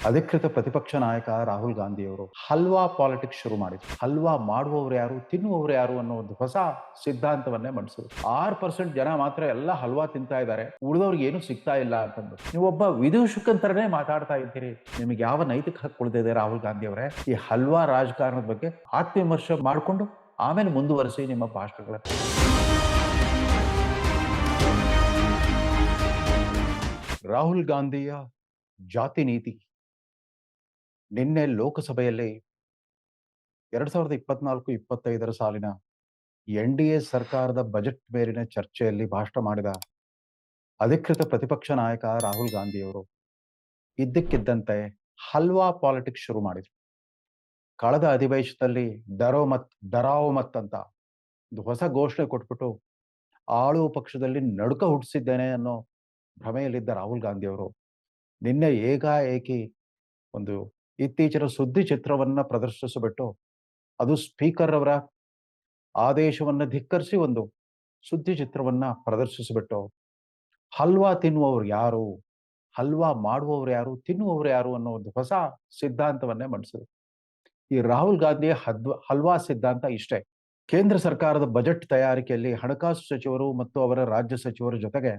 ಅಧಿಕೃತ ಪ್ರತಿಪಕ್ಷ ನಾಯಕ ರಾಹುಲ್ ಗಾಂಧಿಯವರು ಹಲ್ವಾ ಪಾಲಿಟಿಕ್ಸ್ ಶುರು ಮಾಡಿದ್ರು. ಹಲ್ವಾ ಮಾಡುವವರು ಯಾರು, ತಿನ್ನುವವರು ಯಾರು ಅನ್ನೋ ಒಂದು ಹೊಸ ಸಿದ್ಧಾಂತವನ್ನೇ ಮಂಡಿಸಿದ್ರು. 6% ಜನ ಮಾತ್ರ ಎಲ್ಲ ಹಲ್ವಾ ತಿಂತಾ ಇದ್ದಾರೆ, ಉಳಿದವ್ರಿಗೆ ಏನು ಸಿಗ್ತಾ ಇಲ್ಲ ಅಂತಂದು. ನೀವೊಬ್ಬ ವಿದೂಷಕಂತರನೇ ಮಾತಾಡ್ತಾ ಇದ್ದೀರಿ. ನಿಮಗೆ ಯಾವ ನೈತಿಕ ಹಕ್ಕು ಉಳಿದಿದೆ ರಾಹುಲ್ ಗಾಂಧಿ ಅವರೇ? ಈ ಹಲ್ವಾ ರಾಜಕಾರಣದ ಬಗ್ಗೆ ಆತ್ಮವಿಮರ್ಶೆ ಮಾಡಿಕೊಂಡು ಆಮೇಲೆ ಮುಂದುವರಿಸಿ ನಿಮ್ಮ ಭಾಷಣಗಳನ್ನು. ರಾಹುಲ್ ಗಾಂಧಿಯ ಜಾತಿ ನೀತಿ ನಿನ್ನೆ ಲೋಕಸಭೆಯಲ್ಲಿ 2024-25 ಸಾಲಿನ ಎನ್‌ಡಿಎ ಸರ್ಕಾರದ ಬಜೆಟ್ ಮೇಲಿನ ಚರ್ಚೆಯಲ್ಲಿ ಭಾಷಣ ಮಾಡಿದ ಅಧಿಕೃತ ಪ್ರತಿಪಕ್ಷ ನಾಯಕ ರಾಹುಲ್ ಗಾಂಧಿಯವರು ಇದ್ದಕ್ಕಿದ್ದಂತೆ ಹಲ್ವಾ ಪಾಲಿಟಿಕ್ಸ್ ಶುರು ಮಾಡಿದ್ರು. ಕಳೆದ ಅಧಿವೇಶನದಲ್ಲಿ ಡರಾವ್ ಮತ್ ಅಂತ ಒಂದು ಹೊಸ ಘೋಷಣೆ ಕೊಟ್ಬಿಟ್ಟು ಆಳುವ ಪಕ್ಷದಲ್ಲಿ ನಡುಕ ಹುಟ್ಟಿಸಿದ್ದೇನೆ ಅನ್ನೋ ಭ್ರಮೆಯಲ್ಲಿದ್ದ ರಾಹುಲ್ ಗಾಂಧಿಯವರು ನಿನ್ನೆ ಏಕಾಏಕಿ ಒಂದು ಇತ್ತೀಚಿನ ಸುದ್ದಿ ಚಿತ್ರವನ್ನ ಪ್ರದರ್ಶಿಸಿಬಿಟ್ಟು, ಅದು ಸ್ಪೀಕರ್ ಅವರ ಆದೇಶವನ್ನ ಧಿಕ್ಕರಿಸಿ ಒಂದು ಸುದ್ದಿ ಚಿತ್ರವನ್ನ ಪ್ರದರ್ಶಿಸಿಬಿಟ್ಟು, ಹಲ್ವಾ ತಿನ್ನುವವರು ಯಾರು, ಹಲ್ವಾ ಮಾಡುವವರು ಯಾರು, ತಿನ್ನುವವರು ಯಾರು ಅನ್ನೋ ಒಂದು ಹೊಸ ಸಿದ್ಧಾಂತವನ್ನೇ ಮಂಡಿಸಿದರು. ಈ ರಾಹುಲ್ ಗಾಂಧಿಯ ಹಲ್ವಾ ಸಿದ್ಧಾಂತ ಇಷ್ಟೇ. ಕೇಂದ್ರ ಸರ್ಕಾರದ ಬಜೆಟ್ ತಯಾರಿಕೆಯಲ್ಲಿ ಹಣಕಾಸು ಸಚಿವರು ಮತ್ತು ಅವರ ರಾಜ್ಯ ಸಚಿವರ ಜೊತೆಗೆ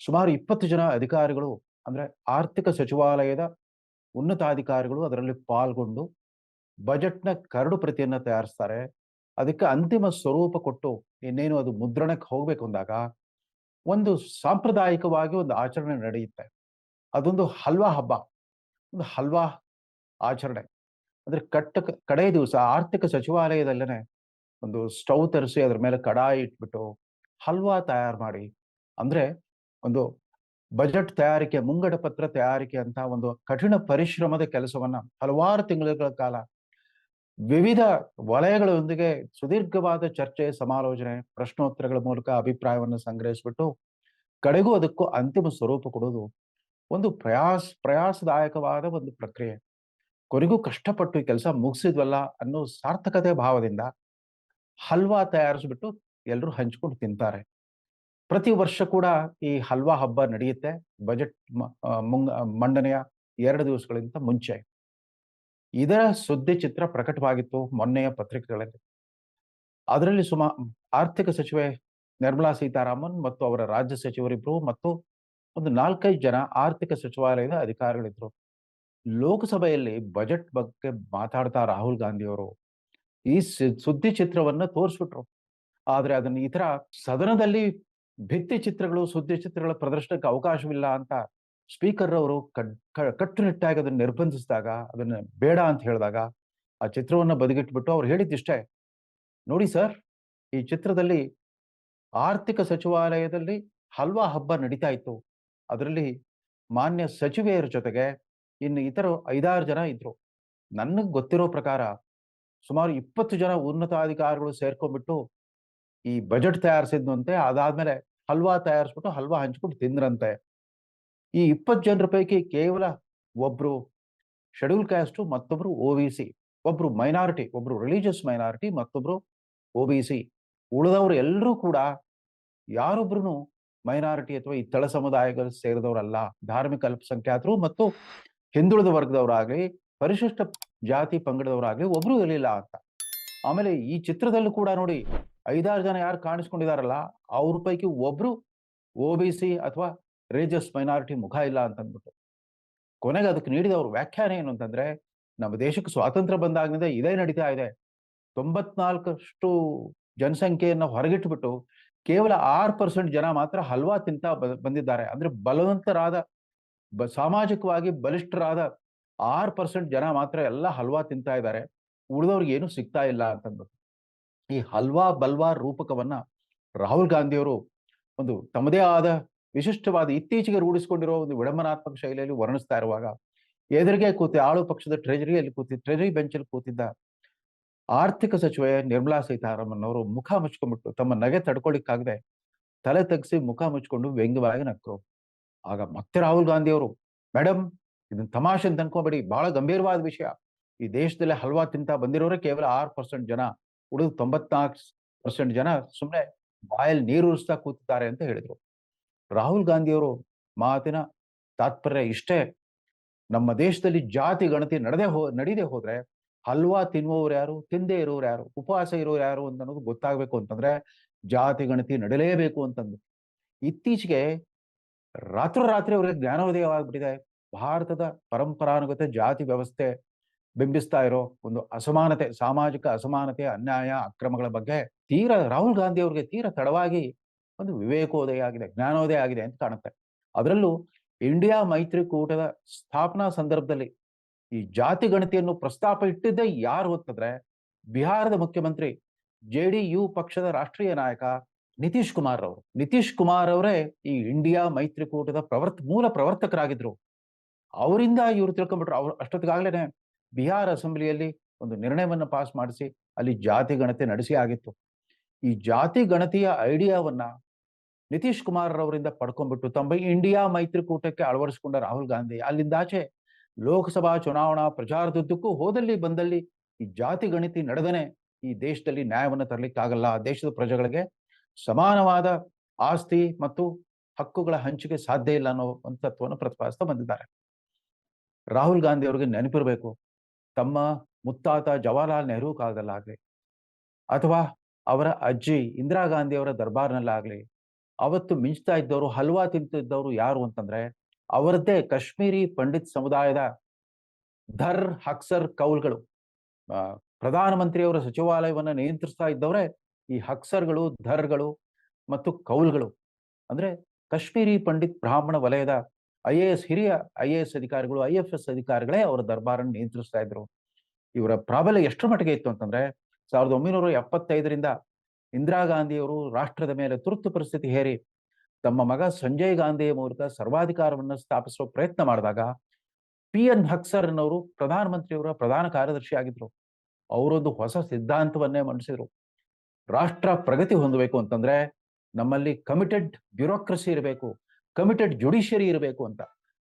ಸುಮಾರು 20 ಜನ ಅಧಿಕಾರಿಗಳು, ಅಂದ್ರೆ ಆರ್ಥಿಕ ಸಚಿವಾಲಯದ ಉನ್ನತಾಧಿಕಾರಿಗಳು ಅದರಲ್ಲಿ ಪಾಲ್ಗೊಂಡು ಬಜೆಟ್‌ನ ಕರಡು ಪ್ರತಿಯನ್ನ ತಯಾರಿಸ್ತಾರೆ. ಅದಕ್ಕೆ ಅಂತಿಮ ಸ್ವರೂಪ ಕೊಟ್ಟು ಇನ್ನೇನು ಅದು ಮುದ್ರಣಕ್ಕೆ ಹೋಗ್ಬೇಕು ಅಂದಾಗ ಒಂದು ಸಾಂಪ್ರದಾಯಿಕವಾಗಿ ಒಂದು ಆಚರಣೆ ನಡೆಯುತ್ತೆ. ಅದೊಂದು ಹಲ್ವಾ ಹಬ್ಬ, ಒಂದು ಹಲ್ವಾ ಆಚರಣೆ. ಅಂದ್ರೆ ಕಡೇ ದಿವಸ ಆರ್ಥಿಕ ಸಚಿವಾಲಯದಲ್ಲೇನೆ ಒಂದು ಸ್ಟವ್ ತರಿಸಿ ಅದ್ರ ಮೇಲೆ ಕಡಾಯಿ ಇಟ್ಬಿಟ್ಟು ಹಲ್ವಾ ತಯಾರು ಮಾಡಿ, ಅಂದ್ರೆ ಒಂದು ಬಜೆಟ್ ತಯಾರಿಕೆ, ಮುಂಗಡ ಪತ್ರ ತಯಾರಿಕೆ ಅಂತ ಒಂದು ಕಠಿಣ ಪರಿಶ್ರಮದ ಕೆಲಸವನ್ನ ಹಲವಾರು ತಿಂಗಳುಗಳ ಕಾಲ ವಿವಿಧ ವಲಯಗಳೊಂದಿಗೆ ಸುದೀರ್ಘವಾದ ಚರ್ಚೆ, ಸಮಾಲೋಚನೆ, ಪ್ರಶ್ನೋತ್ತರಗಳ ಮೂಲಕ ಅಭಿಪ್ರಾಯವನ್ನು ಸಂಗ್ರಹಿಸಿಬಿಟ್ಟು ಕಡೆಗೂ ಅದಕ್ಕೂ ಅಂತಿಮ ಸ್ವರೂಪ ಕೊಡೋದು ಒಂದು ಪ್ರಯಾಸದಾಯಕವಾದ ಒಂದು ಪ್ರಕ್ರಿಯೆ. ಕೊನೆಗೂ ಕಷ್ಟಪಟ್ಟು ಈ ಕೆಲಸ ಮುಗಿಸಿದ್ವಲ್ಲ ಅನ್ನೋ ಸಾರ್ಥಕತೆ ಭಾವದಿಂದ ಹಲ್ವಾ ತಯಾರಿಸ್ಬಿಟ್ಟು ಎಲ್ಲರೂ ಹಂಚ್ಕೊಂಡು ತಿಂತಾರೆ. ಪ್ರತಿ ವರ್ಷ ಕೂಡ ಈ ಹಲ್ವಾ ಹಬ್ಬ ನಡೆಯುತ್ತೆ ಬಜೆಟ್ ಮಂಡನೆಯ 2 ದಿವಸಗಳಿಗಿಂತ ಮುಂಚೆ. ಇದರ ಸುದ್ದಿ ಚಿತ್ರ ಪ್ರಕಟವಾಗಿತ್ತು ಮೊನ್ನೆಯ ಪತ್ರಿಕೆಗಳಲ್ಲಿ. ಅದರಲ್ಲಿ ಆರ್ಥಿಕ ಸಚಿವೆ ನಿರ್ಮಲಾ ಸೀತಾರಾಮನ್ ಮತ್ತು ಅವರ ರಾಜ್ಯ ಸಚಿವರಿಬ್ರು ಮತ್ತು ಒಂದು 4-5 ಜನ ಆರ್ಥಿಕ ಸಚಿವಾಲಯದ ಅಧಿಕಾರಿಗಳಿದ್ರು. ಲೋಕಸಭೆಯಲ್ಲಿ ಬಜೆಟ್ ಬಗ್ಗೆ ಮಾತಾಡ್ತಾ ರಾಹುಲ್ ಗಾಂಧಿಯವರು ಈ ಸುದ್ದಿ ಚಿತ್ರವನ್ನ ತೋರಿಸ್ಬಿಟ್ರು. ಆದ್ರೆ ಅದನ್ನ ಈ ತರ ಸದನದಲ್ಲಿ ಭಿತ್ತಿ ಚಿತ್ರಗಳು, ಸುದ್ದಿ ಚಿತ್ರಗಳ ಪ್ರದರ್ಶನಕ್ಕೆ ಅವಕಾಶವಿಲ್ಲ ಅಂತ ಸ್ಪೀಕರ್ ಅವರು ಕಟ್ಟುನಿಟ್ಟಾಗಿ ಅದನ್ನ ನಿರ್ಬಂಧಿಸಿದಾಗ, ಅದನ್ನ ಬೇಡ ಅಂತ ಹೇಳಿದಾಗ ಆ ಚಿತ್ರವನ್ನ ಬದಿಗಿಟ್ಬಿಟ್ಟು ಅವ್ರು ಹೇಳಿದ್ದಿಷ್ಟೇ, ನೋಡಿ ಸರ್, ಈ ಚಿತ್ರದಲ್ಲಿ ಆರ್ಥಿಕ ಸಚಿವಾಲಯದಲ್ಲಿ ಹಲ್ವಾ ಹಬ್ಬ ನಡೀತಾ ಇತ್ತು. ಅದರಲ್ಲಿ ಮಾನ್ಯ ಸಚಿವೆಯರ ಜೊತೆಗೆ ಇನ್ನು ಇತರ 5-6 ಜನ ಇದ್ರು. ನನಗೆ ಗೊತ್ತಿರೋ ಪ್ರಕಾರ ಸುಮಾರು 20 ಜನ ಉನ್ನತಾಧಿಕಾರಿಗಳು ಸೇರ್ಕೊಂಡ್ಬಿಟ್ಟು ಈ ಬಜೆಟ್ ತಯಾರಿಸಿದ್ನಂತೆ. ಅದಾದ್ಮೇಲೆ ಹಲ್ವಾ ತಯಾರಿಸ್ಬಿಟ್ಟು ಹಲ್ವಾ ಹಂಚ್ಬಿಟ್ಟು ತಿಂದ್ರಂತೆ. ಈ 20 ಜನರ ಪೈಕಿ ಕೇವಲ ಒಬ್ರು ಶೆಡ್ಯೂಲ್ ಕ್ಯಾಸ್ಟ್, ಮತ್ತೊಬ್ರು ಒಬಿಸಿ, ಒಬ್ರು ಮೈನಾರಿಟಿ, ಒಬ್ರು ರಿಲಿಜಿಯಸ್ ಮೈನಾರಿಟಿ, ಮತ್ತೊಬ್ರು ಒಬಿಸಿ. ಉಳಿದವರು ಎಲ್ಲರೂ ಕೂಡ ಯಾರೊಬ್ರು ಮೈನಾರಿಟಿ ಅಥವಾ ಈ ತಳ ಸಮುದಾಯಗಳು ಸೇರಿದವರಲ್ಲ. ಧಾರ್ಮಿಕ ಅಲ್ಪಸಂಖ್ಯಾತರು ಮತ್ತು ಹಿಂದುಳಿದ ವರ್ಗದವರಾಗ್ಲಿ, ಪರಿಶಿಷ್ಟ ಜಾತಿ ಪಂಗಡದವರಾಗ್ಲಿ ಒಬ್ರು ಇರಲಿಲ್ಲ ಅಂತ. ಆಮೇಲೆ ಈ ಚಿತ್ರದಲ್ಲೂ ಕೂಡ ನೋಡಿ, 5-6 ಜನ ಯಾರು ಕಾಣಿಸ್ಕೊಂಡಿದಾರಲ್ಲ, ಅವ್ರ ಪೈಕಿ ಒಬ್ರು ಒಬಿಸಿ ಅಥವಾ ರಿಲಿಜಿಯಸ್ ಮೈನಾರಿಟಿ ಮುಖ ಇಲ್ಲ ಅಂತ ಅಂದ್ಬಿಟ್ಟು. ಕೊನೆಗೆ ಅದಕ್ಕೆ ನೀಡಿದ ಅವ್ರ ವ್ಯಾಖ್ಯಾನ ಏನು ಅಂತಂದ್ರೆ, ನಮ್ಮ ದೇಶಕ್ಕೆ ಸ್ವಾತಂತ್ರ್ಯ ಬಂದಾಗಿನಿಂದ ಇದೇ ನಡೀತಾ ಇದೆ. 94% ಜನಸಂಖ್ಯೆಯನ್ನ ಹೊರಗಿಟ್ಬಿಟ್ಟು ಕೇವಲ 6% ಜನ ಮಾತ್ರ ಹಲ್ವಾ ತಿಂತಾ ಬಂದಿದ್ದಾರೆ. ಅಂದ್ರೆ ಬಲವಂತರಾದ, ಸಾಮಾಜಿಕವಾಗಿ ಬಲಿಷ್ಠರಾದ 6% ಜನ ಮಾತ್ರ ಎಲ್ಲ ಹಲ್ವಾ ತಿಂತಾ ಇದ್ದಾರೆ, ಉಳಿದವ್ರಿಗೆ ಏನು ಸಿಗ್ತಾ ಇಲ್ಲ ಅಂತಂದ್ಬಿಟ್ಟು. ಈ ಹಲ್ವಾ ಬಲ್ವಾ ರೂಪಕವನ್ನ ರಾಹುಲ್ ಗಾಂಧಿಯವರು ಒಂದು ತಮ್ಮದೇ ಆದ ವಿಶಿಷ್ಟವಾದ ಇತ್ತೀಚೆಗೆ ರೂಢಿಸಿಕೊಂಡಿರೋ ಒಂದು ವಿಡಂಬನಾತ್ಮಕ ಶೈಲಿಯಲ್ಲಿ ವರ್ಣಿಸ್ತಾ ಇರುವಾಗ, ಎದುರಿಗೆ ಆಳು ಪಕ್ಷದ ಟ್ರೆಜರಿ ಬೆಂಚಲ್ಲಿ ಕೂತಿದ್ದ ಆರ್ಥಿಕ ಸಚಿವೆ ನಿರ್ಮಲಾ ಸೀತಾರಾಮನ್ ಅವರು ಮುಖ ಮುಚ್ಕೊಂಡ್ಬಿಟ್ಟು ತಮ್ಮ ನಗೆ ತಡ್ಕೊಳ್ಳಿಕ್ಕಾಗದೆ ತಲೆ ತಗ್ಸಿ ಮುಖ ಮುಚ್ಕೊಂಡು ವ್ಯಂಗ್ಯವಾಗಿ ನಕ್ಕರು. ಆಗ ಮತ್ತೆ ರಾಹುಲ್ ಗಾಂಧಿ ಅವರು, ಮೇಡಮ್, ಇದನ್ನ ತಮಾಷೆ ಅಂತ ಅನ್ಕೋಬೇಡಿ, ಬಹಳ ಗಂಭೀರವಾದ ವಿಷಯ. ಈ ದೇಶದಲ್ಲಿ ಹಲ್ವಾ ತಿಂತ ಬಂದಿರೋರೇ ಕೇವಲ 6% ಜನ, ಉಳಿದು 94% ಜನ ಸುಮ್ಮನೆ ಬಾಯಲ್ಲಿ ನೀರೂರಿಸ್ತಾ ಕೂತಿದ್ದಾರೆ ಅಂತ ಹೇಳಿದ್ರು. ರಾಹುಲ್ ಗಾಂಧಿಯವರು ಮಾತಿನ ತಾತ್ಪರ್ಯ ಇಷ್ಟೇ, ನಮ್ಮ ದೇಶದಲ್ಲಿ ಜಾತಿ ಗಣತಿ ನಡೀದೇ ಹೋದ್ರೆ ಹಲ್ವಾ ತಿನ್ನುವವ್ರು ಯಾರು, ತಿಂದೇ ಇರೋರು ಯಾರು, ಉಪವಾಸ ಇರೋರು ಯಾರು ಅಂತ ಅನ್ನೋದು ಗೊತ್ತಾಗ್ಬೇಕು ಅಂತಂದ್ರೆ ಜಾತಿ ಗಣತಿ ನಡೀಲೇಬೇಕು ಅಂತಂದು ಇತ್ತೀಚೆಗೆ ರಾತ್ರೋರಾತ್ರಿ ಅವರಿಗೆ ಜ್ಞಾನೋದಯವಾಗ್ಬಿಟ್ಟಿದೆ. ಭಾರತದ ಪರಂಪರಾನುಗತ ಜಾತಿ ವ್ಯವಸ್ಥೆ ಬಿಂಬಿಸ್ತಾ ಇರೋ ಒಂದು ಅಸಮಾನತೆ, ಸಾಮಾಜಿಕ ಅಸಮಾನತೆ, ಅನ್ಯಾಯ, ಅಕ್ರಮಗಳ ಬಗ್ಗೆ ರಾಹುಲ್ ಗಾಂಧಿ ಅವರಿಗೆ ತಡವಾಗಿ ಒಂದು ವಿವೇಕೋದಯ ಆಗಿದೆ, ಜ್ಞಾನೋದಯ ಆಗಿದೆ ಅಂತ ಕಾಣುತ್ತೆ. ಅದರಲ್ಲೂ ಇಂಡಿಯಾ ಮೈತ್ರಿಕೂಟದ ಸ್ಥಾಪನಾ ಸಂದರ್ಭದಲ್ಲಿ ಈ ಜಾತಿ ಗಣತಿಯನ್ನು ಪ್ರಸ್ತಾಪ ಇಟ್ಟಿದ್ದೇ ಯಾರು ಅಂತಂದ್ರೆ ಬಿಹಾರದ ಮುಖ್ಯಮಂತ್ರಿ, ಜೆಡಿಯು ಪಕ್ಷದ ರಾಷ್ಟ್ರೀಯ ನಾಯಕ ನಿತೀಶ್ ಕುಮಾರ್ ಅವರು. ನಿತೀಶ್ ಕುಮಾರ್ ಅವರೇ ಈ ಇಂಡಿಯಾ ಮೈತ್ರಿಕೂಟದ ಮೂಲ ಪ್ರವರ್ತಕರಾಗಿದ್ರು. ಅವರಿಂದ ಇವರು ತಿಳ್ಕೊಂಡ್ಬಿಟ್ರು. ಅವ್ರು ಅಷ್ಟೊತ್ತಿಗಾಗ್ಲೇನೆ ಬಿಹಾರ ಅಸೆಂಬ್ಲಿಯಲ್ಲಿ ಒಂದು ನಿರ್ಣಯವನ್ನ ಪಾಸ್ ಮಾಡಿಸಿ ಅಲ್ಲಿ ಜಾತಿ ಗಣತಿ ನಡೆಸಿ ಆಗಿತ್ತು. ಈ ಜಾತಿ ಗಣತಿಯ ಐಡಿಯಾವನ್ನ ನಿತೀಶ್ ಕುಮಾರ್ ಅವರಿಂದ ಪಡ್ಕೊಂಡ್ಬಿಟ್ಟು ತಮ್ಮ ಇಂಡಿಯಾ ಮೈತ್ರಿಕೂಟಕ್ಕೆ ಅಳವಡಿಸಿಕೊಂಡ ರಾಹುಲ್ ಗಾಂಧಿ ಅಲ್ಲಿಂದಾಚೆ ಲೋಕಸಭಾ ಚುನಾವಣಾ ಪ್ರಚಾರದುದ್ದಕ್ಕೂ ಹೋದಲ್ಲಿ ಬಂದಲ್ಲಿ ಈ ಜಾತಿ ಗಣತಿ ನಡೆದನೆ ಈ ದೇಶದಲ್ಲಿ ನ್ಯಾಯವನ್ನು ತರಲಿಕ್ಕಾಗಲ್ಲ, ದೇಶದ ಪ್ರಜೆಗಳಿಗೆ ಸಮಾನವಾದ ಆಸ್ತಿ ಮತ್ತು ಹಕ್ಕುಗಳ ಹಂಚಿಕೆ ಸಾಧ್ಯ ಇಲ್ಲ ಅನ್ನೋ ಒಂದು ತತ್ವವನ್ನು ಪ್ರತಿಪಾದಿಸ್ತಾ ಬಂದಿದ್ದಾರೆ. ರಾಹುಲ್ ಗಾಂಧಿ ಅವರಿಗೆ ನೆನಪಿರಬೇಕು, ತಮ್ಮ ಮುತ್ತಾತ ಜವಾಹರ್ಲಾಲ್ ನೆಹರು ಕಾಲದಲ್ಲಾಗ್ಲಿ ಅಥವಾ ಅವರ ಅಜ್ಜಿ ಇಂದಿರಾ ಗಾಂಧಿ ಅವರ ದರ್ಬಾರ್ನಲ್ಲಾಗ್ಲಿ ಅವತ್ತು ಮಿಂಚ್ತಾ ಇದ್ದವರು, ಹಲ್ವಾ ತಿಂತಿದ್ದವರು ಯಾರು ಅಂತಂದ್ರೆ ಅವರದ್ದೇ ಕಾಶ್ಮೀರಿ ಪಂಡಿತ್ ಸಮುದಾಯದ ಧರ್ ಹಕ್ಸರ್ ಕೌಲ್ಗಳು. ಪ್ರಧಾನಮಂತ್ರಿಯವರ ಸಚಿವಾಲಯವನ್ನ ನಿಯಂತ್ರಿಸ್ತಾ ಇದ್ದವರೇ ಈ ಹಕ್ಸರ್ಗಳು, ಧರ್ಗಳು ಮತ್ತು ಕೌಲ್ಗಳು. ಅಂದ್ರೆ ಕಾಶ್ಮೀರಿ ಪಂಡಿತ್ ಬ್ರಾಹ್ಮಣ ವಲಯದ ಹಿರಿಯ IAS ಅಧಿಕಾರಿಗಳು, IFS ಅಧಿಕಾರಿಗಳೇ ಅವರ ದರ್ಬಾರನ್ನು ನಿಯಂತ್ರಿಸ್ತಾ ಇದ್ರು. ಇವರ ಪ್ರಾಬಲ್ಯ ಎಷ್ಟರ ಮಟ್ಟಿಗೆ ಇತ್ತು ಅಂತಂದ್ರೆ 1975ರಿಂದ ಇಂದಿರಾ ಗಾಂಧಿಯವರು ರಾಷ್ಟ್ರದ ಮೇಲೆ ತುರ್ತು ಪರಿಸ್ಥಿತಿ ಹೇರಿ ತಮ್ಮ ಮಗ ಸಂಜಯ್ ಗಾಂಧಿಯ ಮೂಲಕ ಸರ್ವಾಧಿಕಾರವನ್ನು ಸ್ಥಾಪಿಸುವ ಪ್ರಯತ್ನ ಮಾಡಿದಾಗ PN ಹಕ್ಸರ್ ಅನ್ನೋರು ಪ್ರಧಾನಮಂತ್ರಿಯವರ ಪ್ರಧಾನ ಕಾರ್ಯದರ್ಶಿ ಆಗಿದ್ರು. ಅವರೊಂದು ಹೊಸ ಸಿದ್ಧಾಂತವನ್ನೇ ಮಂಡಿಸಿದ್ರು. ರಾಷ್ಟ್ರ ಪ್ರಗತಿ ಹೊಂದಬೇಕು ಅಂತಂದ್ರೆ ನಮ್ಮಲ್ಲಿ ಕಮಿಟೆಡ್ ಬ್ಯೂರೋಕ್ರಸಿ ಇರಬೇಕು, ಕಮಿಟೆಡ್ ಜುಡಿಷಿಯರಿ ಇರಬೇಕು ಅಂತ,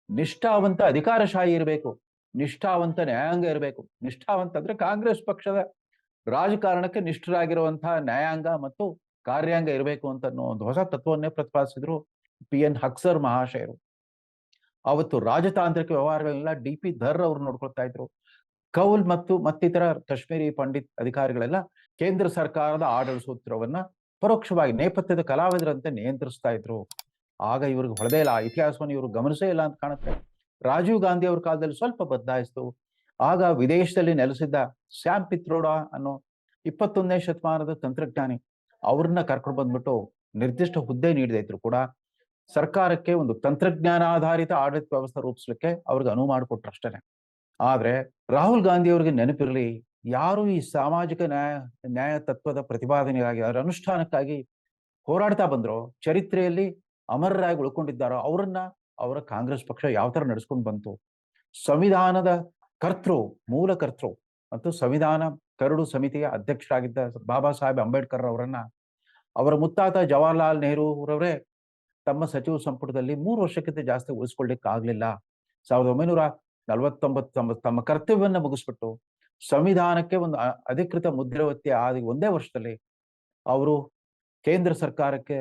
ನಿಷ್ಠಾವಂತ ಅಧಿಕಾರಶಾಹಿ ಇರಬೇಕು, ನಿಷ್ಠಾವಂತ ನ್ಯಾಯಾಂಗ ಇರಬೇಕು. ನಿಷ್ಠಾವಂತ ಅಂದ್ರೆ ಕಾಂಗ್ರೆಸ್ ಪಕ್ಷದ ರಾಜಕಾರಣಕ್ಕೆ ನಿಷ್ಠರಾಗಿರುವಂತಹ ನ್ಯಾಯಾಂಗ ಮತ್ತು ಕಾರ್ಯಾಂಗ ಇರಬೇಕು ಅಂತ ಒಂದು ಹೊಸ ತತ್ವವನ್ನೇ ಪ್ರತಿಪಾದಿಸಿದ್ರು PN ಹಕ್ಸರ್ ಮಹಾಶಯರು. ಅವತ್ತು ರಾಜತಾಂತ್ರಿಕ ವ್ಯವಹಾರಗಳೆಲ್ಲ DP ಧರ್ ಅವರು ನೋಡ್ಕೊಳ್ತಾ ಇದ್ರು. ಕೌಲ್ ಮತ್ತು ಮತ್ತಿತರ ಕಾಶ್ಮೀರಿ ಪಂಡಿತ್ ಅಧಿಕಾರಿಗಳೆಲ್ಲ ಕೇಂದ್ರ ಸರ್ಕಾರದ ಆಡಳಿತ ಸೂತ್ರವನ್ನ ಪರೋಕ್ಷವಾಗಿ ನೇಪಥ್ಯದ ಕಲಾವಿದರಂತೆ ನಿಯಂತ್ರಿಸ್ತಾ ಇದ್ರು. ಆಗ ಇವ್ರಿಗೆ ಹೊಳೆದೇ ಇಲ್ಲ, ಆ ಇತಿಹಾಸವನ್ನು ಇವರು ಗಮನಿಸೇ ಇಲ್ಲ ಅಂತ ಕಾಣುತ್ತೆ. ರಾಜೀವ್ ಗಾಂಧಿ ಅವ್ರ ಕಾಲದಲ್ಲಿ ಸ್ವಲ್ಪ ಬದಲಾಯಿಸ್ತು. ಆಗ ವಿದೇಶದಲ್ಲಿ ನೆಲೆಸಿದ್ದ ಸ್ಯಾಮ್ ಪಿತ್ರೋಡಾ ಅನ್ನೋ 21ನೇ ಶತಮಾನದ ತಂತ್ರಜ್ಞಾನಿ ಅವ್ರನ್ನ ಕರ್ಕೊಂಡು ಬಂದ್ಬಿಟ್ಟು ನಿರ್ದಿಷ್ಟ ಹುದ್ದೆ ನೀಡದೇ ಇದ್ರು ಕೂಡ ಸರ್ಕಾರಕ್ಕೆ ಒಂದು ತಂತ್ರಜ್ಞಾನಾಧಾರಿತ ಆಡಳಿತ ವ್ಯವಸ್ಥೆ ರೂಪಿಸ್ಲಿಕ್ಕೆ ಅವ್ರಿಗೆ ಅನುವು ಮಾಡಿಕೊಟ್ರು ಅಷ್ಟೇನೆ. ಆದ್ರೆ ರಾಹುಲ್ ಗಾಂಧಿ ಅವರಿಗೆ ನೆನಪಿರಲಿ, ಯಾರು ಈ ಸಾಮಾಜಿಕ ನ್ಯಾಯ ತತ್ವದ ಪ್ರತಿಪಾದನೆಗಾಗಿ ಅದರ ಅನುಷ್ಠಾನಕ್ಕಾಗಿ ಹೋರಾಡ್ತಾ ಬಂದ್ರೋ, ಚರಿತ್ರೆಯಲ್ಲಿ ಅಮರರಾಗಿ ಉಳ್ಕೊಂಡಿದ್ದಾರೋ ಅವರನ್ನ ಅವರ ಕಾಂಗ್ರೆಸ್ ಪಕ್ಷ ಯಾವ ತರ ನಡೆಸ್ಕೊಂಡು ಬಂತು. ಸಂವಿಧಾನದ ಮೂಲ ಕರ್ತೃ ಮತ್ತು ಸಂವಿಧಾನ ಕರಡು ಸಮಿತಿಯ ಅಧ್ಯಕ್ಷರಾಗಿದ್ದ ಬಾಬಾ ಸಾಹೇಬ್ ಅಂಬೇಡ್ಕರ್ ಅವರನ್ನ ಅವರ ಮುತ್ತಾತ ಜವಾಹರ್ಲಾಲ್ ನೆಹರು ಅವರವರೇ ತಮ್ಮ ಸಚಿವ ಸಂಪುಟದಲ್ಲಿ 3 ವರ್ಷಕ್ಕಿಂತ ಜಾಸ್ತಿ ಉಳಿಸ್ಕೊಳ್ಳಿಕ್ಕೆ ಆಗ್ಲಿಲ್ಲ. 1949 ತಮ್ಮ ಕರ್ತವ್ಯವನ್ನ ಮುಗಿಸ್ಬಿಟ್ಟು ಸಂವಿಧಾನಕ್ಕೆ ಒಂದು ಅಧಿಕೃತ ಮುದ್ರೆ ಒತ್ತಿ ಆದ ಒಂದೇ ವರ್ಷದಲ್ಲಿ ಅವರು ಕೇಂದ್ರ ಸರ್ಕಾರಕ್ಕೆ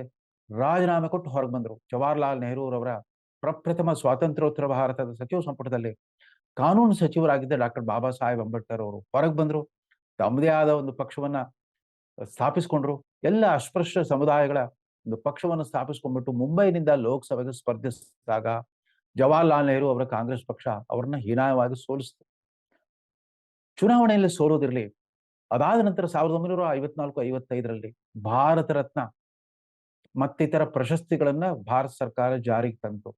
ರಾಜೀನಾಮೆ ಕೊಟ್ಟು ಹೊರಗೆ ಬಂದರು. ಜವಾಹರ್ಲಾಲ್ ನೆಹರು ಅವರ ಪ್ರಪ್ರಥಮ ಸ್ವಾತಂತ್ರ್ಯೋತ್ತರ ಭಾರತದ ಸಚಿವ ಸಂಪುಟದಲ್ಲಿ ಕಾನೂನು ಸಚಿವರಾಗಿದ್ದ ಡಾಕ್ಟರ್ ಬಾಬಾ ಸಾಹೇಬ್ ಅಂಬೇಡ್ಕರ್ ಅವರು ಹೊರಗೆ ಬಂದರು. ತಮ್ಮದೇ ಆದ ಒಂದು ಪಕ್ಷವನ್ನ ಸ್ಥಾಪಿಸಿಕೊಂಡ್ರು. ಎಲ್ಲ ಅಸ್ಪೃಶ್ಯ ಸಮುದಾಯಗಳ ಒಂದು ಪಕ್ಷವನ್ನು ಸ್ಥಾಪಿಸ್ಕೊಂಡ್ಬಿಟ್ಟು ಮುಂಬೈನಿಂದ ಲೋಕಸಭೆಗೆ ಸ್ಪರ್ಧಿಸಿದಾಗ ಜವಾಹರ್ಲಾಲ್ ನೆಹರು ಅವರ ಕಾಂಗ್ರೆಸ್ ಪಕ್ಷ ಅವರನ್ನ ಹೀನಾಯವಾಗಿ ಸೋಲಿಸಿತು. ಚುನಾವಣೆಯಲ್ಲಿ ಸೋಲೋದಿರಲಿ, ಅದಾದ ನಂತರ 1954-55ರಲ್ಲಿ ಭಾರತ ರತ್ನ ಮತ್ತಿತರ ಪ್ರಶಸ್ತಿಗಳನ್ನ ಭಾರತ ಸರ್ಕಾರ ಜಾರಿಗೆ ತಂತು.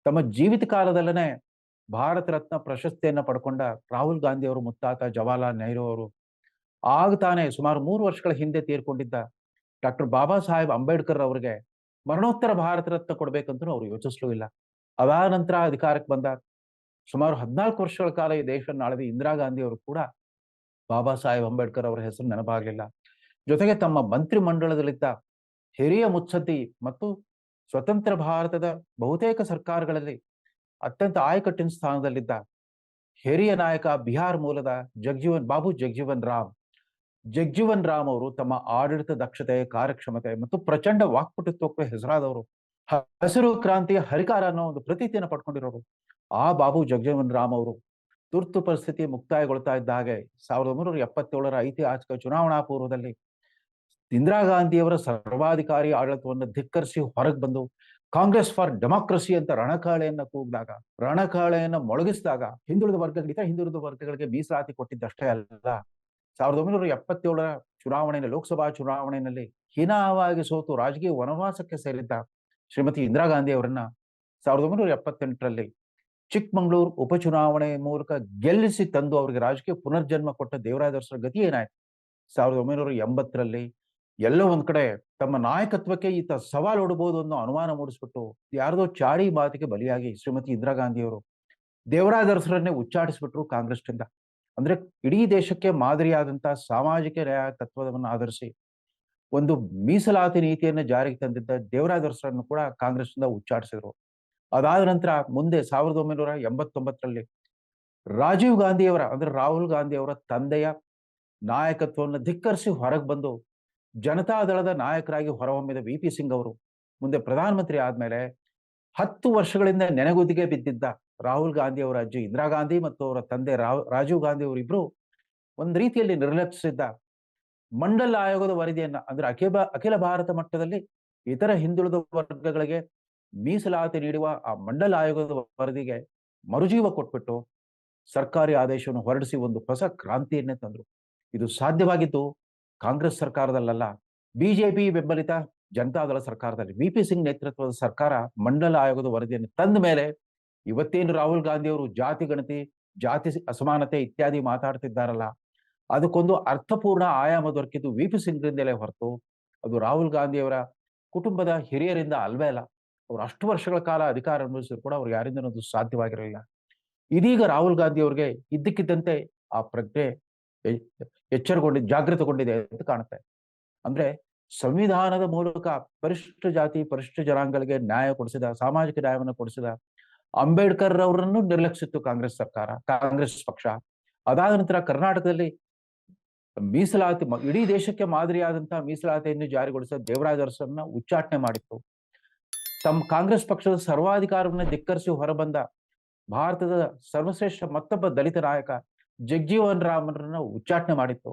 ತಮ್ಮ ಜೀವಿತ ಕಾಲದಲ್ಲೇ ಭಾರತ ರತ್ನ ಪ್ರಶಸ್ತಿಯನ್ನ ಪಡ್ಕೊಂಡ ರಾಹುಲ್ ಗಾಂಧಿ ಅವರು ಮುತ್ತಾತ ಜವಾಹರ್ಲಾಲ್ ನೆಹರು ಅವರು ಆಗ ತಾನೇ ಸುಮಾರು 3 ವರ್ಷಗಳ ಹಿಂದೆ ತೀರ್ಕೊಂಡಿದ್ದ ಡಾಕ್ಟರ್ ಬಾಬಾ ಸಾಹೇಬ್ ಅಂಬೇಡ್ಕರ್ ಅವರಿಗೆ ಮರಣೋತ್ತರ ಭಾರತ ರತ್ನ ಕೊಡ್ಬೇಕಂತ ಅವ್ರು ಯೋಚಿಸ್ಲೂ ಇಲ್ಲ. ಅದಾದ ನಂತರ ಅಧಿಕಾರಕ್ಕೆ ಬಂದ ಸುಮಾರು 14 ವರ್ಷಗಳ ಕಾಲ ಈ ದೇಶವನ್ನು ಆಳಿದ ಇಂದಿರಾ ಗಾಂಧಿ ಅವರು ಕೂಡ ಬಾಬಾ ಸಾಹೇಬ್ ಅಂಬೇಡ್ಕರ್ ಅವರ ಹೆಸರು ನೆನಪಾಗಲಿಲ್ಲ. ಜೊತೆಗೆ ತಮ್ಮ ಮಂತ್ರಿ ಮಂಡಲದಲ್ಲಿದ್ದ ಹಿರಿಯ ಮುತ್ಸದ್ದಿ ಮತ್ತು ಸ್ವತಂತ್ರ ಭಾರತದ ಬಹುತೇಕ ಸರ್ಕಾರಗಳಲ್ಲಿ ಅತ್ಯಂತ ಆಯಕಟ್ಟಿನ ಸ್ಥಾನದಲ್ಲಿದ್ದ ಹಿರಿಯ ನಾಯಕ ಬಿಹಾರ್ ಮೂಲದ ಜಗಜೀವನ್ ರಾಮ್ ಅವರು ತಮ್ಮ ಆಡಳಿತ ದಕ್ಷತೆ, ಕಾರ್ಯಕ್ಷಮತೆ ಮತ್ತು ಪ್ರಚಂಡ ವಾಕ್ಪಟುತ್ವಕ್ಕೆ ಹೆಸರಾದವರು. ಹಸಿರು ಕ್ರಾಂತಿಯ ಹರಿಕಾರ ಅನ್ನೋ ಒಂದು ಪ್ರತೀತಿಯನ್ನು ಪಡ್ಕೊಂಡಿರೋರು. ಆ ಬಾಬು ಜಗಜೀವನ್ ರಾಮ್ ಅವರು ತುರ್ತು ಪರಿಸ್ಥಿತಿ ಮುಕ್ತಾಯಗೊಳ್ತಾ ಇದ್ದ ಹಾಗೆ 1977ರ ಐತಿಹಾಸಿಕ ಚುನಾವಣಾ ಪೂರ್ವದಲ್ಲಿ ಇಂದಿರಾ ಗಾಂಧಿಯವರ ಸರ್ವಾಧಿಕಾರಿ ಆಡಳಿತವನ್ನು ಧಿಕ್ಕರಿಸಿ ಹೊರಗೆ ಬಂದು ಕಾಂಗ್ರೆಸ್ ಫಾರ್ ಡೆಮಾಕ್ರಸಿ ಅಂತ ರಣಕಾಳೆಯನ್ನ ಕೂಗಿದಾಗ, ರಣಕಾಳೆಯನ್ನ ಮೊಳಗಿಸಿದಾಗ ಹಿಂದುಳಿದ ವರ್ಗಗಳಿಗೆ ಮೀಸಲಾತಿ ಕೊಟ್ಟಿದ್ದಷ್ಟೇ ಅಲ್ಲ, 1977ರ ಲೋಕಸಭಾ ಚುನಾವಣೆಯಲ್ಲಿ ಹೀನಾವಾಗಿ ಸೋತು ರಾಜಕೀಯ ವನವಾಸಕ್ಕೆ ಸೇರಿದ್ದ ಶ್ರೀಮತಿ ಇಂದಿರಾ ಗಾಂಧಿ ಅವರನ್ನ 1978ರಲ್ಲಿ ಚಿಕ್ಕಮಗಳೂರು ಉಪಚುನಾವಣೆ ಮೂಲಕ ಗೆಲ್ಲಿಸಿ ತಂದು ಅವರಿಗೆ ರಾಜಕೀಯ ಪುನರ್ಜನ್ಮ ಕೊಟ್ಟ ದೇವರಾಜ ಅರಸರ ಗತಿ ಏನಾಯ್ತು? 1980ರಲ್ಲಿ ಎಲ್ಲೋ ಒಂದ್ ಕಡೆ ತಮ್ಮ ನಾಯಕತ್ವಕ್ಕೆ ಈತ ಸವಾಲು ಒಡ್ಬೋದು ಅನ್ನೋ ಅನುಮಾನ ಮೂಡಿಸ್ಬಿಟ್ಟು ಯಾರ್ದೋ ಚಾಡಿ ಮಾತಿಗೆ ಬಲಿಯಾಗಿ ಶ್ರೀಮತಿ ಇಂದಿರಾ ಗಾಂಧಿ ಅವರು ದೇವರಾಜ ಅರಸರನ್ನೇ ಉಚ್ಚಾಟಿಸ್ಬಿಟ್ರು ಕಾಂಗ್ರೆಸ್ನಿಂದ. ಅಂದ್ರೆ ಇಡೀ ದೇಶಕ್ಕೆ ಮಾದರಿಯಾದಂತಹ ಸಾಮಾಜಿಕ ನ್ಯಾಯ ತತ್ವವನ್ನು ಆಧರಿಸಿ ಒಂದು ಮೀಸಲಾತಿ ನೀತಿಯನ್ನು ಜಾರಿಗೆ ತಂದಿದ್ದ ದೇವರಾಜ ಅರಸರನ್ನು ಕೂಡ ಕಾಂಗ್ರೆಸ್ನಿಂದ ಉಚ್ಚಾಟಿಸಿದ್ರು. ಅದಾದ ನಂತರ ಮುಂದೆ 1989ರಲ್ಲಿ ರಾಜೀವ್ ಗಾಂಧಿಯವರ ಅಂದ್ರೆ ರಾಹುಲ್ ಗಾಂಧಿ ಅವರ ತಂದೆಯ ನಾಯಕತ್ವವನ್ನು ಧಿಕ್ಕರಿಸಿ ಹೊರಗೆ ಬಂದು ಜನತಾದಳದ ನಾಯಕರಾಗಿ ಹೊರಹೊಮ್ಮಿದ ವಿ ಪಿ ಸಿಂಗ್ ಅವರು ಮುಂದೆ ಪ್ರಧಾನಮಂತ್ರಿ ಆದ್ಮೇಲೆ 10 ವರ್ಷಗಳಿಂದ ನೆನೆಗುದಿಗೆ ಬಿದ್ದಿದ್ದ ರಾಹುಲ್ ಗಾಂಧಿ ಅವರ ಅಜ್ಜಿ ಇಂದಿರಾ ಗಾಂಧಿ ಮತ್ತು ಅವರ ತಂದೆ ರಾಜೀವ್ ಗಾಂಧಿ ಅವರಿಬ್ರು ಒಂದ್ ರೀತಿಯಲ್ಲಿ ನಿರ್ಲಕ್ಷಿಸಿದ್ದ ಮಂಡಲ್ ಆಯೋಗದ ವರದಿಯನ್ನ ಅಂದ್ರೆ ಅಖಿಲ ಭಾರತ ಮಟ್ಟದಲ್ಲಿ ಇತರ ಹಿಂದುಳಿದ ವರ್ಗಗಳಿಗೆ ಮೀಸಲಾತಿ ನೀಡುವ ಆ ಮಂಡಲ್ ಆಯೋಗದ ವರದಿಗೆ ಮರುಜೀವ ಕೊಟ್ಬಿಟ್ಟು ಸರ್ಕಾರಿ ಆದೇಶವನ್ನು ಹೊರಡಿಸಿ ಒಂದು ಹೊಸ ಕ್ರಾಂತಿಯನ್ನೇ ತಂದ್ರು. ಇದು ಸಾಧ್ಯವಾಗಿದ್ದು ಕಾಂಗ್ರೆಸ್ ಸರ್ಕಾರದಲ್ಲ, ಬಿಜೆಪಿ ಬೆಂಬಲಿತ ಜನತಾದಳ ಸರ್ಕಾರದಲ್ಲಿ ವಿ ಪಿ ಸಿಂಗ್ ನೇತೃತ್ವದ ಸರ್ಕಾರ ಮಂಡಲ ಆಯೋಗದ ವರದಿಯನ್ನು ತಂದ ಮೇಲೆ ಇವತ್ತೇನು ರಾಹುಲ್ ಗಾಂಧಿ ಅವರು ಜಾತಿ ಗಣತಿ, ಜಾತಿ ಅಸಮಾನತೆ ಇತ್ಯಾದಿ ಮಾತಾಡ್ತಿದ್ದಾರಲ್ಲ, ಅದಕ್ಕೊಂದು ಅರ್ಥಪೂರ್ಣ ಆಯಾಮ ದೊರಕಿದ್ದು ವಿ ಪಿ ಸಿಂಗ್ರಿಂದಲೇ ಹೊರತು ಅದು ರಾಹುಲ್ ಗಾಂಧಿಯವರ ಕುಟುಂಬದ ಹಿರಿಯರಿಂದ ಅಲ್ವೇ ಅಲ್ಲ. ಅವ್ರು ಅಷ್ಟು ವರ್ಷಗಳ ಕಾಲ ಅಧಿಕಾರ ಅನುಭವಿಸಿದ್ರು ಕೂಡ ಅವ್ರಿಗೆ ಯಾರಿಂದನೂ ಅದು ಸಾಧ್ಯವಾಗಿರಲಿಲ್ಲ. ಇದೀಗ ರಾಹುಲ್ ಗಾಂಧಿ ಅವ್ರಿಗೆ ಇದ್ದಕ್ಕಿದ್ದಂತೆ ಆ ಪ್ರಜ್ಞೆ ಜಾಗೃತಗೊಂಡಿದೆ ಅಂತ ಕಾಣುತ್ತೆ. ಅಂದ್ರೆ ಸಂವಿಧಾನದ ಮೂಲಕ ಪರಿಶಿಷ್ಟ ಜಾತಿ ಪರಿಶಿಷ್ಟ ಜನಾಂಗಗಳಿಗೆ ನ್ಯಾಯ ಕೊಡಿಸಿದ, ಸಾಮಾಜಿಕ ನ್ಯಾಯವನ್ನು ಕೊಡಿಸಿದ ಅಂಬೇಡ್ಕರ್ ಅವರನ್ನು ನಿರ್ಲಕ್ಷಿಸಿತ್ತು ಕಾಂಗ್ರೆಸ್ ಸರ್ಕಾರ, ಕಾಂಗ್ರೆಸ್ ಪಕ್ಷ. ಅದಾದ ನಂತರ ಕರ್ನಾಟಕದಲ್ಲಿ ಮೀಸಲಾತಿ ಇಡೀ ದೇಶಕ್ಕೆ ಮಾದರಿಯಾದಂತಹ ಮೀಸಲಾತಿಯನ್ನು ಜಾರಿಗೊಳಿಸಿದ ದೇವರಾಜ ಅರಸರನ್ನ ಉಚ್ಚಾಟನೆ ಮಾಡಿತ್ತು. ತಮ್ಮ ಕಾಂಗ್ರೆಸ್ ಪಕ್ಷದ ಸರ್ವಾಧಿಕಾರವನ್ನು ಧಿಕ್ಕರಿಸಿ ಹೊರಬಂದ ಭಾರತದ ಸರ್ವಶ್ರೇಷ್ಠ ಮತ್ತೊಬ್ಬ ದಲಿತ ನಾಯಕ ಜಗಜೀವನ್ ರಾಮರನ್ನ ಉಚ್ಚಾಟನೆ ಮಾಡಿತ್ತು.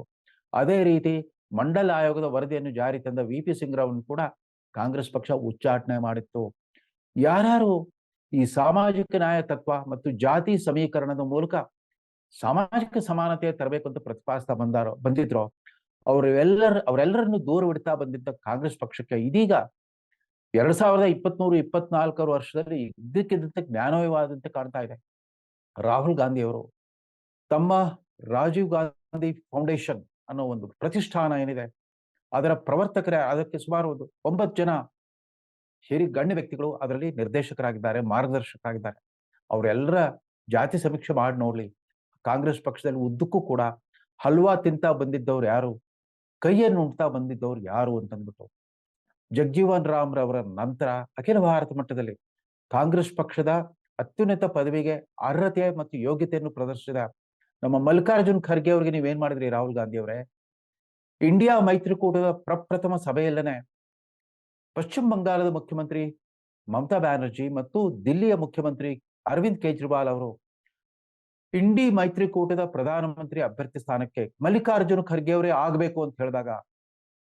ಅದೇ ರೀತಿ ಮಂಡಲ್ ಆಯೋಗದ ವರದಿಯನ್ನು ಜಾರಿ ತಂದ ವಿ ಪಿ ಸಿಂಗ್ ರಾವ್ನು ಕೂಡ ಕಾಂಗ್ರೆಸ್ ಪಕ್ಷ ಉಚ್ಚಾಟನೆ ಮಾಡಿತ್ತು. ಯಾರ್ಯಾರು ಈ ಸಾಮಾಜಿಕ ನ್ಯಾಯ ತತ್ವ ಮತ್ತು ಜಾತಿ ಸಮೀಕರಣದ ಮೂಲಕ ಸಾಮಾಜಿಕ ಸಮಾನತೆ ತರಬೇಕು ಅಂತ ಪ್ರತಿಪಾದಿಸ್ತಾ ಬಂದಿದ್ರು, ಅವರೆಲ್ಲರನ್ನು ದೂರವಿಡ್ತಾ ಬಂದಿದ್ದ ಕಾಂಗ್ರೆಸ್ ಪಕ್ಷಕ್ಕೆ ಇದೀಗ 2023-24 ವರ್ಷದಲ್ಲಿ ಇದ್ದಕ್ಕಿದ್ದಂತೆ ಜ್ಞಾನೋಯವಾದಂತೆ ಕಾಣ್ತಾ ಇದೆ. ರಾಹುಲ್ ಗಾಂಧಿ ಅವರು ತಮ್ಮ ರಾಜೀವ್ ಗಾಂಧಿ ಫೌಂಡೇಶನ್ ಅನ್ನೋ ಒಂದು ಪ್ರತಿಷ್ಠಾನ ಏನಿದೆ, ಅದರ ಅದಕ್ಕೆ ಸುಮಾರು 9 ಜನ ಗಣ್ಯ ವ್ಯಕ್ತಿಗಳು ಅದರಲ್ಲಿ ನಿರ್ದೇಶಕರಾಗಿದ್ದಾರೆ, ಮಾರ್ಗದರ್ಶಕರಾಗಿದ್ದಾರೆ. ಅವರೆಲ್ಲರ ಜಾತಿ ಸಮೀಕ್ಷೆ ಮಾಡಿ ನೋಡ್ಲಿ, ಕಾಂಗ್ರೆಸ್ ಪಕ್ಷದಲ್ಲಿ ಉದ್ದಕ್ಕೂ ಕೂಡ ಹಲ್ವಾ ತಿಂತ ಬಂದಿದ್ದವ್ರು ಯಾರು, ಕೈಯನ್ನು ಉಣ್ತಾ ಬಂದಿದ್ದವ್ರು ಯಾರು ಅಂತಂದ್ಬಿಟ್ಟು ಜಗಜೀವನ್ ರಾಮ್ ರವರ ನಂತರ ಅಖಿಲ ಭಾರತ ಮಟ್ಟದಲ್ಲಿ ಕಾಂಗ್ರೆಸ್ ಪಕ್ಷದ ಅತ್ಯುನ್ನತ ಪದವಿಗೆ ಅರ್ಹತೆ ಮತ್ತು ಯೋಗ್ಯತೆಯನ್ನು ಪ್ರದರ್ಶಿಸಿದ ನಮ್ಮ ಮಲ್ಲಿಕಾರ್ಜುನ್ ಖರ್ಗೆ ಅವರಿಗೆ ನೀವೇನ್ ಮಾಡಿದ್ರಿ ರಾಹುಲ್ ಗಾಂಧಿ ಅವರೇ? ಇಂಡಿಯಾ ಮೈತ್ರಿಕೂಟದ ಪ್ರಪ್ರಥಮ ಸಭೆಯಲ್ಲೇನೆ ಪಶ್ಚಿಮ ಬಂಗಾಳದ ಮುಖ್ಯಮಂತ್ರಿ ಮಮತಾ ಬ್ಯಾನರ್ಜಿ ಮತ್ತು ದಿಲ್ಲಿಯ ಮುಖ್ಯಮಂತ್ರಿ ಅರವಿಂದ್ ಕೇಜ್ರಿವಾಲ್ ಅವರು ಇಂಡಿ ಮೈತ್ರಿಕೂಟದ ಪ್ರಧಾನಮಂತ್ರಿ ಅಭ್ಯರ್ಥಿ ಸ್ಥಾನಕ್ಕೆ ಮಲ್ಲಿಕಾರ್ಜುನ್ ಖರ್ಗೆ ಅವರೇ ಆಗ್ಬೇಕು ಅಂತ ಹೇಳಿದಾಗ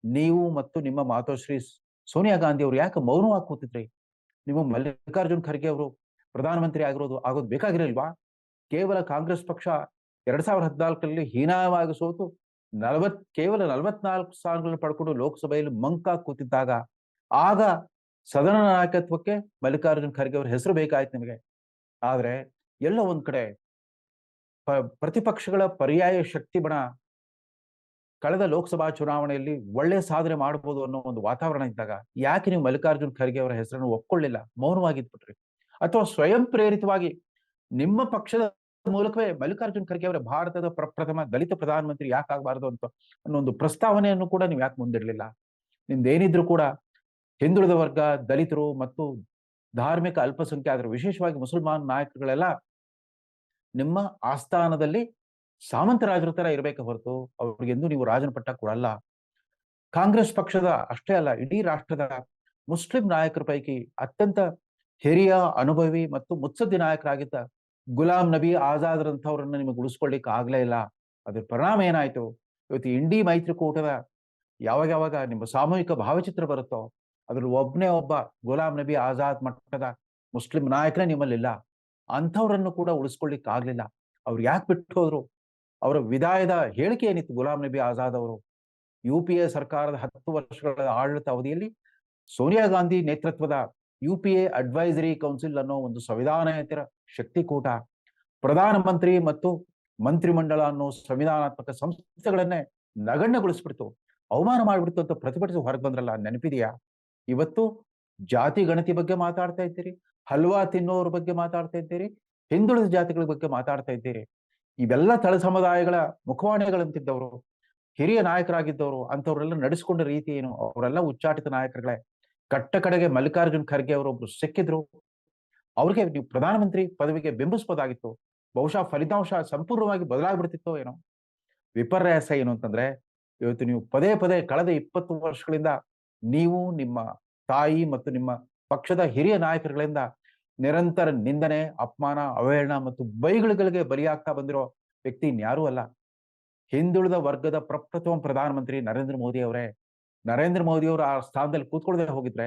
ನೀವು ಮತ್ತು ನಿಮ್ಮ ಮಾತೋಶ್ರೀ ಸೋನಿಯಾ ಗಾಂಧಿ ಅವರು ಯಾಕೆ ಮೌನವಾಗಿ ಕೂತಿದ್ರಿ? ನೀವು ಮಲ್ಲಿಕಾರ್ಜುನ್ ಖರ್ಗೆ ಅವರು ಪ್ರಧಾನಮಂತ್ರಿ ಆಗೋದು ಬೇಕಾಗಿರಲ್ವಾ? ಕೇವಲ ಕಾಂಗ್ರೆಸ್ ಪಕ್ಷ 2014ರಲ್ಲಿ ಹೀನಾಯವಾಗಿ ಸೋತು ಕೇವಲ 44 ಸ್ಥಾನಗಳನ್ನು ಪಡ್ಕೊಂಡು ಲೋಕಸಭೆಯಲ್ಲಿ ಮಂಕಾಗಿ ಕೂತಿದ್ದಾಗ ಆಗ ಸದನ ನಾಯಕತ್ವಕ್ಕೆ ಮಲ್ಲಿಕಾರ್ಜುನ್ ಖರ್ಗೆ ಅವರ ಹೆಸರು ಬೇಕಾಯ್ತು ನಿಮಗೆ. ಆದ್ರೆ ಎಲ್ಲ ಒಂದ್ ಕಡೆ ಪ್ರತಿಪಕ್ಷಗಳ ಪರ್ಯಾಯ ಶಕ್ತಿ ಬಣ ಕಳೆದ ಲೋಕಸಭಾ ಚುನಾವಣೆಯಲ್ಲಿ ಒಳ್ಳೆ ಸಾಧನೆ ಮಾಡಬಹುದು ಅನ್ನೋ ಒಂದು ವಾತಾವರಣ ಇದ್ದಾಗ ಯಾಕೆ ನೀವು ಮಲ್ಲಿಕಾರ್ಜುನ್ ಖರ್ಗೆ ಅವರ ಹೆಸರನ್ನು ಒಪ್ಕೊಳ್ಳಿಲ್ಲ, ಮೌನವಾಗಿದ್ಬಿಟ್ರಿ? ಅಥವಾ ಸ್ವಯಂ ಪ್ರೇರಿತವಾಗಿ ನಿಮ್ಮ ಪಕ್ಷದ ಮೂಲಕವೇ ಮಲ್ಲಿಕಾರ್ಜುನ್ ಖರ್ಗೆ ಅವರ ಭಾರತದ ಪ್ರಪ್ರಥಮ ದಲಿತ ಪ್ರಧಾನಮಂತ್ರಿ ಯಾಕೆ ಆಗಬಾರದು ಅಂತ ಅನ್ನೋ ಒಂದು ಪ್ರಸ್ತಾವನೆಯನ್ನು ಕೂಡ ನೀವು ಯಾಕೆ ಮುಂದಿಡ್ಲಿಲ್ಲ? ನಿಮ್ದೇನಿದ್ರು ಕೂಡ ಹಿಂದುಳಿದ ವರ್ಗ, ದಲಿತರು ಮತ್ತು ಧಾರ್ಮಿಕ ಅಲ್ಪಸಂಖ್ಯಾತರು, ವಿಶೇಷವಾಗಿ ಮುಸಲ್ಮಾನ್ ನಾಯಕರುಗಳೆಲ್ಲ ನಿಮ್ಮ ಆಸ್ಥಾನದಲ್ಲಿ ಸಾಮಂತರಾಜರ ತರ ಇರಬೇಕೆ ಹೊರತು ಅವ್ರಿಗೆಂದು ನೀವು ರಾಜನ ಪಟ್ಟ ಕೊಡಲ್ಲ. ಕಾಂಗ್ರೆಸ್ ಪಕ್ಷದ ಅಷ್ಟೇ ಅಲ್ಲ, ಇಡೀ ರಾಷ್ಟ್ರದ ಮುಸ್ಲಿಂ ನಾಯಕರ ಪೈಕಿ ಅತ್ಯಂತ ಹಿರಿಯ, ಅನುಭವಿ ಮತ್ತು ಮುತ್ಸದ್ದಿ ನಾಯಕರಾಗಿದ್ದ ಗುಲಾಂ ನಬಿ ಆಜಾದ್ರಂಥವ್ರನ್ನ ನಿಮಗೆ ಉಳಿಸ್ಕೊಳ್ಳಿಕ್ಕೆ ಆಗ್ಲೇ ಇಲ್ಲ. ಅದ್ರ ಪರಿಣಾಮ ಏನಾಯ್ತು? ಇವತ್ತು ಇಂಡಿ ಮೈತ್ರಿಕೂಟದ ಯಾವಾಗ ಯಾವಾಗ ನಿಮ್ಮ ಸಾಮೂಹಿಕ ಭಾವಚಿತ್ರ ಬರುತ್ತೋ, ಅದ್ರಲ್ಲಿ ಒಬ್ಬನೇ ಒಬ್ಬ ಗುಲಾಂ ನಬಿ ಆಜಾದ್ ಮಟ್ಟದ ಮುಸ್ಲಿಂ ನಾಯಕನೇ ನಿಮ್ಮಲ್ಲಿಲ್ಲ. ಅಂಥವ್ರನ್ನು ಕೂಡ ಉಳಿಸ್ಕೊಳ್ಳಿಕ್ಕೆ ಆಗ್ಲಿಲ್ಲ. ಅವ್ರು ಯಾಕೆ ಬಿಟ್ಟು ಹೋದ್ರು? ಅವರ ವಿದಾಯದ ಹೇಳಿಕೆ ಏನಿತ್ತು ಗುಲಾಂ ನಬಿ ಆಜಾದ್ ಅವರು? ಯುಪಿಎ ಸರ್ಕಾರದ 10 ವರ್ಷಗಳ ಆಡಳಿತ ಅವಧಿಯಲ್ಲಿ ಸೋನಿಯಾ ಗಾಂಧಿ ನೇತೃತ್ವದ ಯುಪಿಎ ಅಡ್ವೈಸರಿ ಕೌನ್ಸಿಲ್ ಅನ್ನೋ ಒಂದು ಸಂವಿಧಾನೇತರ ಶಕ್ತಿಕೂಟ ಪ್ರಧಾನಮಂತ್ರಿ ಮತ್ತು ಮಂತ್ರಿಮಂಡಲ ಅನ್ನೋ ಸಂವಿಧಾನಾತ್ಮಕ ಸಂಸ್ಥೆಗಳನ್ನೇ ನಗಣ್ಯಗೊಳಿಸ್ಬಿಡ್ತು, ಅವಮಾನ ಮಾಡಿಬಿಡ್ತು ಅಂತ ಪ್ರತಿಭಟಿಸಿ ಹೊರಗೆ ಬಂದ್ರಲ್ಲ, ನೆನಪಿದೆಯಾ? ಇವತ್ತು ಜಾತಿ ಗಣತಿ ಬಗ್ಗೆ ಮಾತಾಡ್ತಾ ಇದ್ದೀರಿ, ಹಲ್ವಾ ತಿನ್ನೋರ ಬಗ್ಗೆ ಮಾತಾಡ್ತಾ ಇದ್ದೀರಿ, ಹಿಂದುಳಿದ ಜಾತಿಗಳ ಬಗ್ಗೆ ಮಾತಾಡ್ತಾ ಇದ್ದೀರಿ. ಇವೆಲ್ಲ ತಳ ಸಮುದಾಯಗಳ ಮುಖವಾಣಿಗಳಂತಿದ್ದವರು, ಹಿರಿಯ ನಾಯಕರಾಗಿದ್ದವರು, ಅಂಥವ್ರೆಲ್ಲ ನಡೆಸಿಕೊಂಡ ರೀತಿ ಏನು? ಅವರೆಲ್ಲ ಉಚ್ಚಾಟಿತ ನಾಯಕರುಗಳೇ. ಕಟ್ಟ ಕಡೆಗೆ ಮಲ್ಲಿಕಾರ್ಜುನ್ ಖರ್ಗೆ ಅವರೊಬ್ರು ಸಿಕ್ಕಿದ್ರು, ಅವ್ರಿಗೆ ನೀವು ಪ್ರಧಾನಮಂತ್ರಿ ಪದವಿಗೆ ಬಿಂಬಿಸಬಹುದಾಗಿತ್ತು. ಬಹುಶಃ ಫಲಿತಾಂಶ ಸಂಪೂರ್ಣವಾಗಿ ಬದಲಾಗ್ಬಿಡ್ತಿತ್ತೋ ಏನೋ. ವಿಪರ್ಯಾಸ ಏನು ಅಂತಂದ್ರೆ, ಇವತ್ತು ನೀವು ಪದೇ ಪದೇ ಕಳೆದ 20 ವರ್ಷಗಳಿಂದ ನೀವು ನಿಮ್ಮ ತಾಯಿ ಮತ್ತು ನಿಮ್ಮ ಪಕ್ಷದ ಹಿರಿಯ ನಾಯಕರುಗಳಿಂದ ನಿರಂತರ ನಿಂದನೆ, ಅಪಮಾನ, ಅವಹೇಳನ ಮತ್ತು ಬೈಗುಳಗಳಿಗೆ ಬಲಿಯಾಗ್ತಾ ಬಂದಿರೋ ವ್ಯಕ್ತಿ ಇನ್ಯಾರೂ ಅಲ್ಲ. ಹಿಂದುಳಿದ ವರ್ಗದ ಪ್ರಪ್ರಥಮ ಪ್ರಧಾನಮಂತ್ರಿ ನರೇಂದ್ರ ಮೋದಿ ಅವರೇ. ನರೇಂದ್ರ ಮೋದಿ ಅವರು ಆ ಸ್ಥಾನದಲ್ಲಿ ಕೂತ್ಕೊಳ್ಳದೆ ಹೋಗಿದ್ರೆ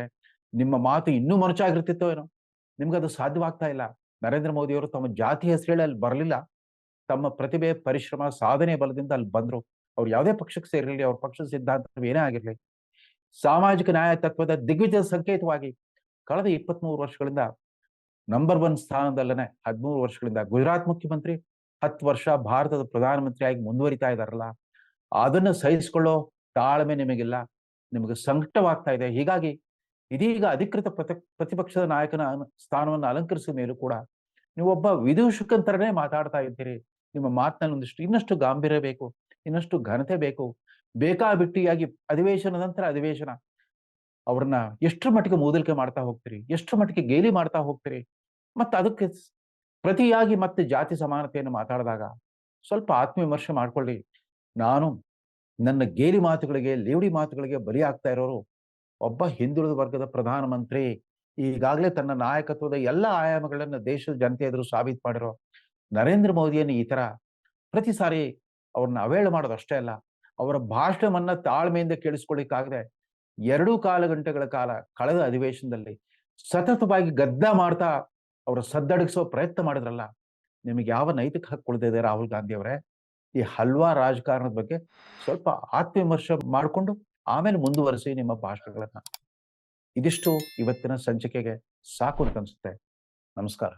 ನಿಮ್ಮ ಮಾತು ಇನ್ನೂ ಮೊನಚಾಗಿರ್ತಿತ್ತೋ ಏನೋ. ನಿಮ್ಗದು ಸಾಧ್ಯವಾಗ್ತಾ ಇಲ್ಲ. ನರೇಂದ್ರ ಮೋದಿ ಅವರು ತಮ್ಮ ಜಾತಿ ಹೆಸರು ಹೇಳಿ ಅಲ್ಲಿ ಬರಲಿಲ್ಲ. ತಮ್ಮ ಪ್ರತಿಭೆ, ಪರಿಶ್ರಮ, ಸಾಧನೆ ಬಲದಿಂದ ಅಲ್ಲಿ ಬಂದ್ರು. ಅವ್ರು ಯಾವುದೇ ಪಕ್ಷಕ್ಕೆ ಸೇರಿರಲಿ, ಅವ್ರ ಪಕ್ಷದ ಸಿದ್ಧಾಂತ ಏನೇ ಆಗಿರ್ಲಿ, ಸಾಮಾಜಿಕ ನ್ಯಾಯ ತತ್ವದ ದಿಗ್ವಿಜಯ ಸಂಕೇತವಾಗಿ ಕಳೆದ 23 ವರ್ಷಗಳಿಂದ ನಂಬರ್ 1 ಸ್ಥಾನದಲ್ಲೇ 13 ವರ್ಷಗಳಿಂದ ಗುಜರಾತ್ ಮುಖ್ಯಮಂತ್ರಿ, 10 ವರ್ಷ ಭಾರತದ ಪ್ರಧಾನಮಂತ್ರಿಯಾಗಿ ಮುಂದುವರಿತಾ ಇದ್ದಾರಲ್ಲ, ಅದನ್ನು ಸಹಿಸಿಕೊಳ್ಳೋ ತಾಳ್ಮೆ ನಿಮಗಿಲ್ಲ. ನಿಮಗೆ ಸಂಕಟವಾಗ್ತಾ ಇದೆ. ಹೀಗಾಗಿ ಇದೀಗ ಅಧಿಕೃತ ಪ್ರತಿಪಕ್ಷದ ನಾಯಕನ ಸ್ಥಾನವನ್ನು ಅಲಂಕರಿಸಿದ ಮೇಲೂ ಕೂಡ ನೀವೊಬ್ಬ ವಿದೂಷಕಂತರನೇ ಮಾತಾಡ್ತಾ ಇದ್ದೀರಿ. ನಿಮ್ಮ ಮಾತಿನಲ್ಲಿ ಒಂದಿಷ್ಟು ಇನ್ನಷ್ಟು ಗಾಂಭೀರ್ಯ ಬೇಕು, ಇನ್ನಷ್ಟು ಘನತೆ ಬೇಕು. ಬೇಕಾಬಿಟ್ಟಿಯಾಗಿ ಅಧಿವೇಶನ ನಂತರ ಅಧಿವೇಶನ ಅವ್ರನ್ನ ಎಷ್ಟರ ಮಟ್ಟಿಗೆ ಮೂದಲಿಕೆ ಮಾಡ್ತಾ ಹೋಗ್ತೀರಿ, ಎಷ್ಟರ ಮಟ್ಟಿಗೆ ಗೇಲಿ ಮಾಡ್ತಾ ಹೋಗ್ತೀರಿ. ಮತ್ತೆ ಅದಕ್ಕೆ ಪ್ರತಿಯಾಗಿ ಮತ್ತೆ ಜಾತಿ ಸಮಾನತೆಯನ್ನು ಮಾತಾಡಿದಾಗ ಸ್ವಲ್ಪ ಆತ್ಮವಿಮರ್ಶೆ ಮಾಡ್ಕೊಳ್ಳಿ. ನಾನು ನನ್ನ ಗೇಲಿ ಮಾತುಗಳಿಗೆ, ಲೇವಡಿ ಮಾತುಗಳಿಗೆ ಬಲಿ ಆಗ್ತಾ ಇರೋರು ಒಬ್ಬ ಹಿಂದುಳಿದ ವರ್ಗದ ಪ್ರಧಾನಮಂತ್ರಿ. ಈಗಾಗಲೇ ತನ್ನ ನಾಯಕತ್ವದ ಎಲ್ಲ ಆಯಾಮಗಳನ್ನ ದೇಶದ ಜನತೆ ಎದುರು ಸಾಬೀತು ಮಾಡಿರೋ ನರೇಂದ್ರ ಮೋದಿಯನ್ನು ಈ ತರ ಪ್ರತಿ ಸಾರಿ ಅವ್ರನ್ನ ಅವೇಳ ಮಾಡೋದು ಅಷ್ಟೇ ಅಲ್ಲ, ಅವರ ಭಾಷಣವನ್ನ ತಾಳ್ಮೆಯಿಂದ ಕೇಳಿಸ್ಕೊಳ್ಳಿಕ್ಕಾಗದೆ 2 ಗಂಟೆಗಳ ಕಾಲ ಕಳೆದ ಅಧಿವೇಶನದಲ್ಲಿ ಸತತವಾಗಿ ಗದ್ದಲ ಮಾಡ್ತಾ ಅವರ ಸದ್ದಡಗಿಸುವ ಪ್ರಯತ್ನ ಮಾಡಿದ್ರಲ್ಲ, ನಿಮಗೆ ಯಾವ ನೈತಿಕ ಹಕ್ಕು ಉಳಿದಿದೆ ರಾಹುಲ್ ಗಾಂಧಿ ಅವರೇ? ಈ ಹಲ್ವಾ ರಾಜಕಾರಣದ ಬಗ್ಗೆ ಸ್ವಲ್ಪ ಆತ್ಮವಿಮರ್ಶೆ ಮಾಡಿಕೊಂಡು ಆಮೇಲೆ ಮುಂದುವರಿಸಿ ನಿಮ್ಮ ಭಾಷಣಗಳನ್ನ. ಇದಿಷ್ಟು ಇವತ್ತಿನ ಸಂಚಿಕೆಗೆ ಸಾಕು ಅಂತ ಅನ್ಸುತ್ತೆ. ನಮಸ್ಕಾರ.